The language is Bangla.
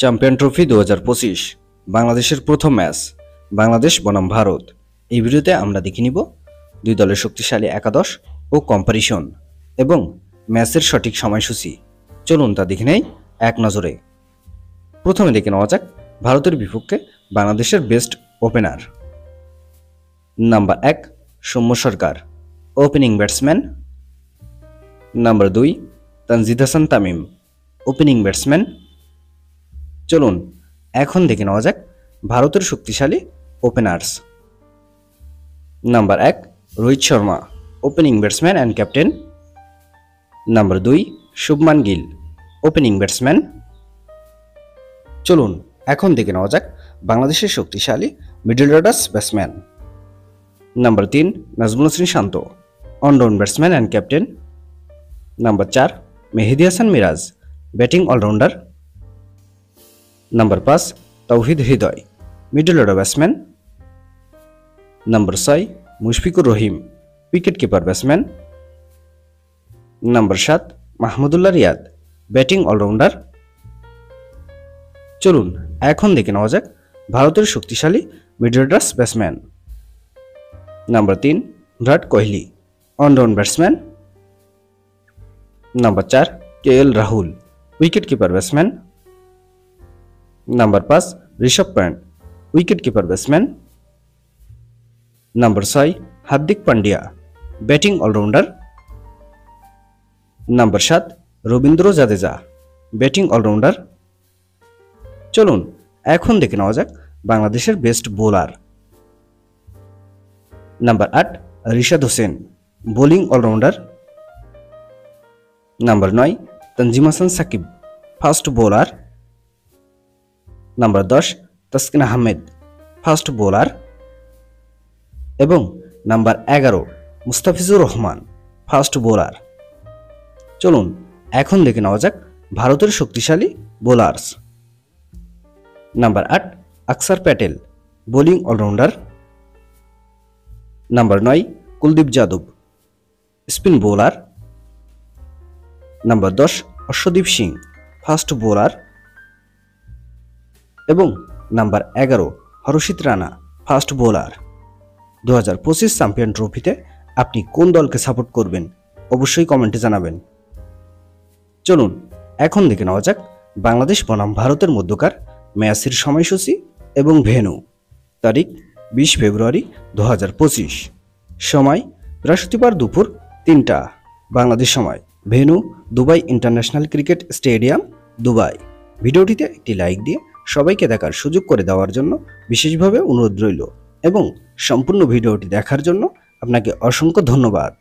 চ্যাম্পিয়ন ট্রফি 2025 বাংলাদেশের প্রথম ম্যাচ বাংলাদেশ বনাম ভারত। এই ভিডিওতে আমরা দেখে নিব দুই দলের শক্তিশালী একাদশ ও কম্পারিশন এবং ম্যাচের সঠিক সময়সূচি। চলুন তা দেখে নেই এক নজরে। প্রথমে দেখে নেওয়া যাক ভারতের বিপক্ষে বাংলাদেশের best opener. Number 1 Soumya Sarkar, opening batsman. Number 2 Tanzid Hasan Tamim, opening batsman. চলুন এখন দেখে নেওয়া যাক ভারতের শক্তিশালী openers. Number 1 Rohit Sharma, opening batsman and captain. Number 2 Shubman Gill, opening batsman. চলুন এখন দেখে নেওয়া যাক বাংলাদেশের শক্তিশালী middle order batsman. Number 3 Najmul Hossain Shanto, allround batsman and captain. Number 4 Mehidy Hasan Miraz, batting allrounder. Number 5 Touhid Hridoy, middle order batsman. Number 6 Mushfiqur Rahim, wicket keeper batsman. Number 7 Mahmudullah Riyad, batting allrounder. চলুন এখন দেখে নেওয়া যাক ভারতের শক্তিশালী middle order batsman. Number 3 Virat Kohli, allround batsman. Number 4 KL Rahul, wicket keeper batsman. Number 5 Rishabh Pant, wicket keeper batsman. Number 6 Hardik Pandya, batting allrounder. Number 7 Ravindra Jadeja, batting allrounder. চলুন এখন দেখে নেওয়া যাক বাংলাদেশের best bowler. Number 8 Rishad Hossain, bowling allrounder. Number 9 Tanzim Hasan Sakib, fast bowler. Number 10 Taskin Ahmed, fast bowler. এবং number 11 Mustafizur Rahman, fast bowler. চলুন এখন দেখে নেওয়া যাক ভারতের শক্তিশালী bowlers. Number 8 Axar Patel, bowling allrounder. Number 9 Kuldeep Yadav, spin bowler. Number 10 Arshdeep Singh, fast bowler. এবং number 11 Harshit Rana, fast bowler. 2025 champion ট্রফিতে আপনি কোন দলকে সাপোর্ট করবেন অবশ্যই কমেন্টে জানাবেন। চলুন এখন দেখে নেওয়া যাক বাংলাদেশ বনাম ভারতের মধ্যকার ম্যাচের সময়সূচি এবং ভেন্যু। তারিখ 20 ফেব্রুয়ারি 2025, সময় বৃহস্পতিবার দুপুর 3টা বাংলাদেশ সময়, venue Dubai international cricket stadium, Dubai. ভিডিওটিতে একটি লাইক দিয়ে সবাইকে দেখার সুযোগ করে দেওয়ার জন্য বিশেষভাবে অনুরোধ রইল এবং সম্পূর্ণ ভিডিওটি দেখার জন্য আপনাকে অসংখ্য ধন্যবাদ।